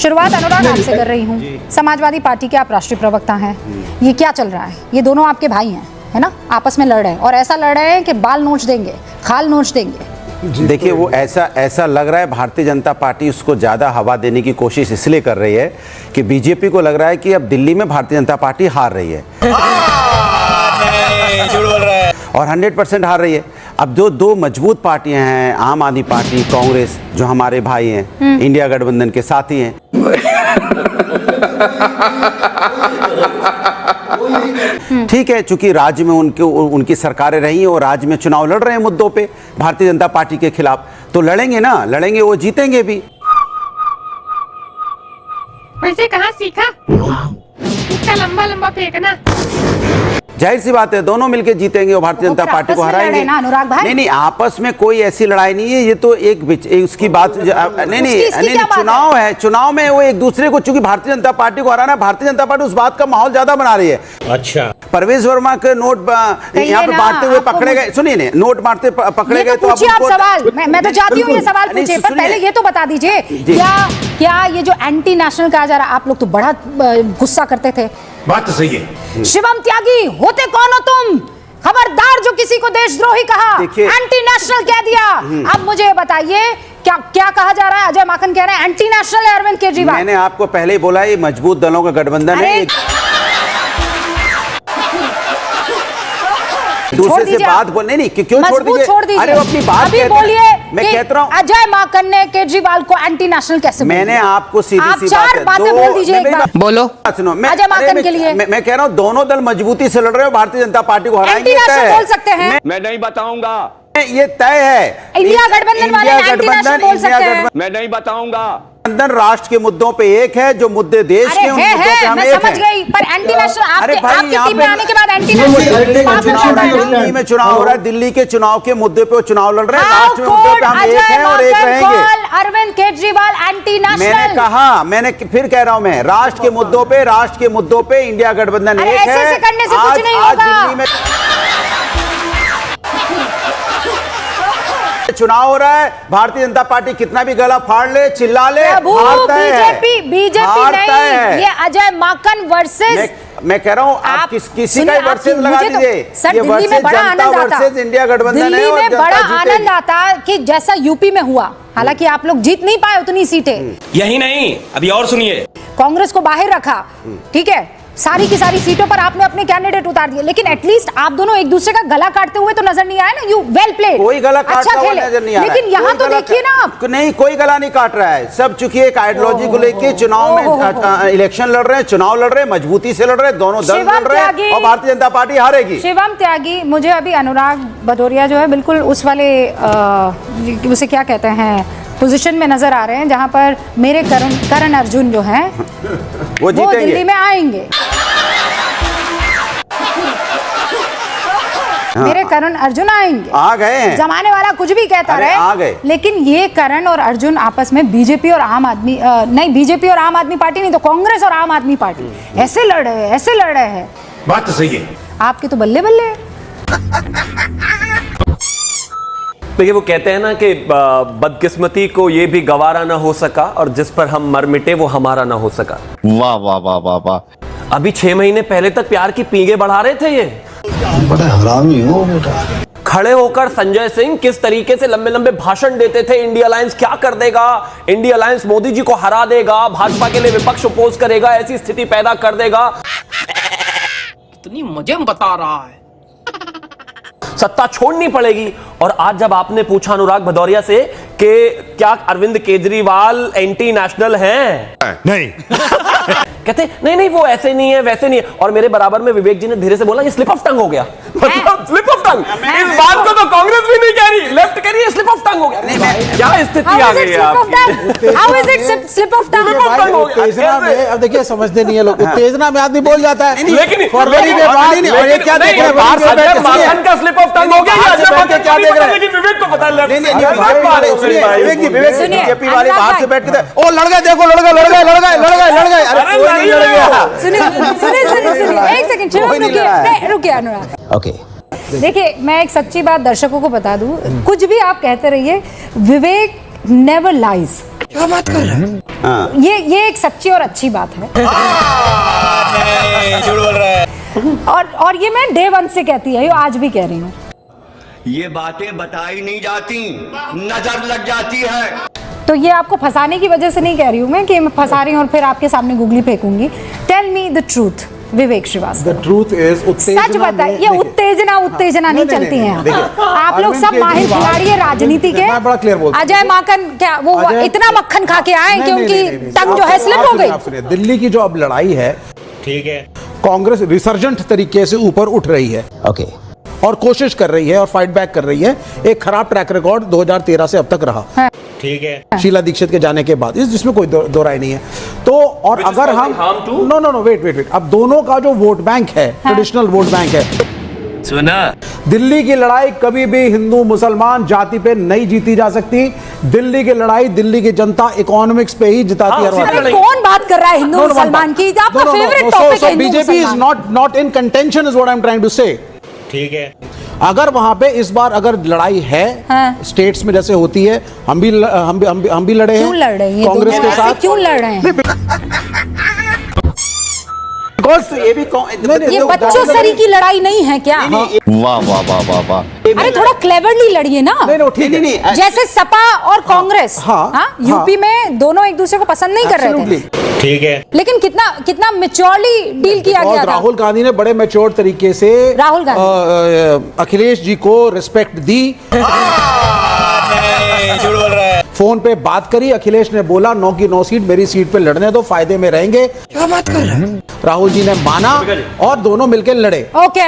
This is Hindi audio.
शुरुआत अनुराग आपसे कर रही हूँ। समाजवादी पार्टी के आप राष्ट्रीय प्रवक्ता हैं, ये क्या चल रहा है? ये दोनों आपके भाई हैं, है ना? आपस में लड़ रहे हैं और ऐसा लड़ रहे हैं कि बाल नोच देंगे, खाल नोच देंगे। देखिए, वो ऐसा लग रहा है भारतीय जनता पार्टी उसको ज़्यादा हवा देने की कोशिश इसलिए कर रही है कि बीजेपी को लग रहा है कि अब दिल्ली में भारतीय जनता पार्टी हार रही है और 100% हार रही है। अब जो दो मजबूत पार्टियां हैं, आम आदमी पार्टी, कांग्रेस, जो हमारे भाई हैं, इंडिया गठबंधन के साथी हैं, ठीक है, चूंकि राज्य में उनकी सरकारें रही हैं और राज्य में चुनाव लड़ रहे हैं मुद्दों पे भारतीय जनता पार्टी के खिलाफ, तो लड़ेंगे ना, लड़ेंगे, वो जीतेंगे भी। वैसे कहाँ सीखा इतना लंबा लंबा फेंकना? जाहिर सी बात है, दोनों मिलकर जीतेंगे और भारतीय जनता पार्टी को हराएंगे। अनुराग भाई, नहीं, आपस में कोई ऐसी लड़ाई नहीं है, ये तो उसकी बात नहीं, चुनाव है, चुनाव में वो एक दूसरे को, चूंकि भारतीय जनता पार्टी को हराना, भारतीय जनता पार्टी उस बात का माहौल ज्यादा बना रही है। अच्छा, परवेज वर्मा के नोट यहाँ पे बांटते हुए पकड़े गए, सुनिए ना, नोट बांटते पकड़े गए, तो आप सवाल, मैं तो चाहती हूँ ये सवाल पूछे, पर पहले ये तो बता दीजिए, क्या ये जो एंटी नेशनल कहा जा रहा है, आप लोग तो बड़ा गुस्सा करते थे। बात तो सही है। शिवम त्यागी, होते कौन हो तुम? खबरदार जो किसी को देशद्रोही कहा, एंटी नेशनल कह दिया। अब मुझे बताइए, क्या कहा जा रहा है? अजय माकन कह रहे हैं एंटी नेशनल है अरविंद केजरीवाल। मैंने आपको पहले ही बोला, ये मजबूत दलों का गठबंधन है, दूसरे से बात बोलने नहीं, क्यों छोड़ दीजिए? अरे अपनी बात बोलिए। मैं कहता हूँ अजय माकन ने केजरीवाल को एंटी नेशनल कैसे बोला? मैंने आपको सीधी सी चार बातें बोल दीजिए, बोलो। सुनो, अजय माकन के लिए मैं कह रहा हूँ, दोनों दल मजबूती से लड़ रहे हो, भारतीय जनता पार्टी को हराएंगे। एंटी नेशनल बोल सकते हैं? मैं नहीं बताऊंगा, ये तय है। इंडिया गठबंधन वाले एंटी नेशनल बोल सकते हैं? मैं नहीं बताऊंगा। राष्ट्र के मुद्दों पे एक है, जो मुद्दे देश के, उन मुद्दों पे हम एक हैं। समझ गई, पर एंटी नेशनल आपकी टीम में आने के बाद एंटी नेशनल दिल्ली में चुनाव हो रहा है, दिल्ली के चुनाव के मुद्दे पे वो चुनाव लड़ रहे हैं, राष्ट्र में मुद्दे पे हम एक हैं और एक रहेंगे। अरविंद केजरीवाल एंटी नेशनल, मैंने कहा, मैंने फिर कह रहा हूं, मैं राष्ट्र के मुद्दों पे इंडिया गठबंधन एक है। ऐसे करने से कुछ नहीं होगा। दिल्ली में चुनाव हो रहा है, भारतीय जनता पार्टी कितना भी गला फाड़ ले, चिल्ला ले, बीजेपी नहीं, ये अजय माकन वर्सेस, मैं कह रहा हूँ, आप किसी का वर्सेस लगा दीजिए। सर, दिल्ली में बड़ा आनंद आता, इंडिया गठबंधन है, दिल्ली में बड़ा आनंद आता कि जैसा यूपी में हुआ, हालांकि आप लोग जीत नहीं पाए उतनी सीटें। यही नहीं, अभी और सुनिए, कांग्रेस को बाहर रखा, ठीक है, सारी की सारी सीटों पर आपने अपने कैंडिडेट उतार दिए, लेकिन एटलीस्ट आप दोनों एक दूसरे का गला काटते हुए तो नजर नहीं आया ना। यू वेल प्लेड, कोई गला काटता हुआ नजर नहीं आ रहा है, लेकिन यहाँ तो देखिए ना आप, नहीं, कोई गला नहीं काट रहा है। सब चूंकि एक आइडियोलॉजी को लेके चुनाव में इलेक्शन लड़ रहे हैं, चुनाव लड़ रहे हैं, मजबूती से लड़ रहे हैं, दोनों दल लड़ रहे हैं और भारतीय जनता पार्टी हारेगी। शिवम त्यागी, मुझे अभी अनुराग भदौरिया जो है बिल्कुल उस वाले उसे क्या कहते हैं पोजीशन में नजर आ रहे हैं, जहां पर मेरे करण अर्जुन जो हैं वो दिल्ली में आएंगे। मेरे करण अर्जुन आएंगे, आ गए हैं। जमाने वाला कुछ भी कहता रहे, आ गए। लेकिन ये करण और अर्जुन आपस में बीजेपी और आम आदमी बीजेपी और आम आदमी पार्टी नहीं तो कांग्रेस और आम आदमी पार्टी ऐसे लड़ रहे हैं। बात तो सही है। आपके तो बल्ले बल्ले। देखिए, वो कहते हैं ना कि बदकिस्मती को ये भी गवारा ना हो सका और जिस पर हम मर मिटे वो हमारा ना हो सका। वाह वाह वाह वाह वाह। अभी 6 महीने पहले तक प्यार की पींगे बढ़ा रहे थे ये। बड़ा हरामी हो बेटा। खड़े होकर संजय सिंह किस तरीके से लंबे लंबे भाषण देते थे, इंडिया अलायंस क्या कर देगा, इंडिया अलायंस मोदी जी को हरा देगा, भाजपा के लिए विपक्ष अपोज करेगा, ऐसी स्थिति पैदा कर देगा। कितनी मजे में बता रहा है, सत्ता छोड़नी पड़ेगी। और आज जब आपने पूछा अनुराग भदौरिया से कि क्या अरविंद केजरीवाल एंटी नेशनल हैं, नहीं कहते नहीं वो ऐसे नहीं है, वैसे नहीं है। और मेरे बराबर में विवेक जी ने धीरे से बोला ये स्लिप ऑफ टंग हो गया। मतलब स्लिप ऑफ टंग, इस बात को तो कांग्रेस भी नहीं कह रही, लेफ्ट कह रही है स्लिप ऑफ टंग हो गया। क्या स्थिति आ गई है आपकी? How is it slip of tongue? उत्तेजना में, अब देखिए समझते नहीं है लोग, उत्तेजना में आदमी बोल जाता है, लेकिन फरवरी के बाद ये क्या देख रहे हैं, बाहर से बैठ के माकन का स्लिप ऑफ टंग हो गया, क्या देख रहे हैं, लेकिन विवेक को पता है। बीजेपी वाले बाहर से बैठ के ओ लड़ गए, देखो लड़ गए, अरे कोई नहीं लड़ गया। सुनिए एक सेकंड, रुकिए अनुराग। ओके, देखिए, मैं एक सच्ची बात दर्शकों को बता दूं, कुछ भी आप कहते रहिए, विवेक नेवर लाइज। क्या बात कर रहे हैं? हाँ। ये एक सच्ची और अच्छी बात है। झूठ बोल रहा है। और ये मैं डे 1 से कहती है, आज भी कह रही हूँ। ये बातें बताई नहीं जाती, नजर लग जाती है। तो ये आपको फंसाने की वजह से नहीं कह रही हूँ मैं कि मैं फंसा रही हूँ और फिर आपके सामने गुगली फेंकूंगी। Tell me the truth Vivek Srivastava. The truth is सच बताइए, ये उत्तेजना नहीं चलती है। आप लोग सब माहिर खिलाड़ी है राजनीति के। मैं बड़ा क्लियर बोलता हूं। अजय माकन क्या वो इतना मक्खन खा के आए कि उनकी टंग जो है स्लिप हो गई। दिल्ली की जो अब लड़ाई है, ठीक है, कांग्रेस रिसर्जेंट तरीके से ऊपर उठ रही है। ओके। और कोशिश कर रही है और फाइट बैक कर रही है। एक खराब ट्रैक रिकॉर्ड 2013 से अब तक रहा, ठीक है, शीला दीक्षित के जाने के बाद, जिसमें कोई दो राय नहीं है। तो और Which is अगर हम causing harm to? No wait, अब दोनों का जो वोट बैंक है, ट्रेडिशनल वोट बैंक है, सुना? दिल्ली की लड़ाई कभी भी हिंदू मुसलमान जाति पे नहीं जीती जा सकती। दिल्ली की लड़ाई दिल्ली की जनता इकोनॉमिक्स पे ही जिताती है। अरे कौन बात कर रहा है हिंदू मुसलमान की? आपका फेवरेट टॉपिक है हिंदू बीजेपी इज मुसलमान। Not in contention is what I am trying to say. ठीक है। अगर वहां पे इस बार अगर लड़ाई है, स्टेट्स में जैसे होती है, हम भी लड़े हैं। क्यों लड़ रहे हैं कांग्रेस के साथ? क्यों लड़ रहे हैं? ये भी ये बच्चों सरी की लड़ाई नहीं है क्या? वाह वाह वाह वाह वाह। अरे थोड़ा क्लेवरली लड़िए ना। नहीं ठीक है। जैसे सपा और कांग्रेस यूपी में दोनों एक दूसरे को पसंद नहीं कर रहे थे, ठीक है, लेकिन कितना मैच्योरली डील किया गया था। राहुल गांधी ने बड़े मैच्योर तरीके से राहुल गांधी अखिलेश जी को रिस्पेक्ट दी। झूठ बोल रहा है। फोन पे बात करी, अखिलेश ने बोला 9 की 9 सीट मेरी सीट पे लड़ने दो, फायदे में रहेंगे। क्या बात कर रहे हैं? राहुल जी ने माना और दोनों मिलकर लड़े। ओके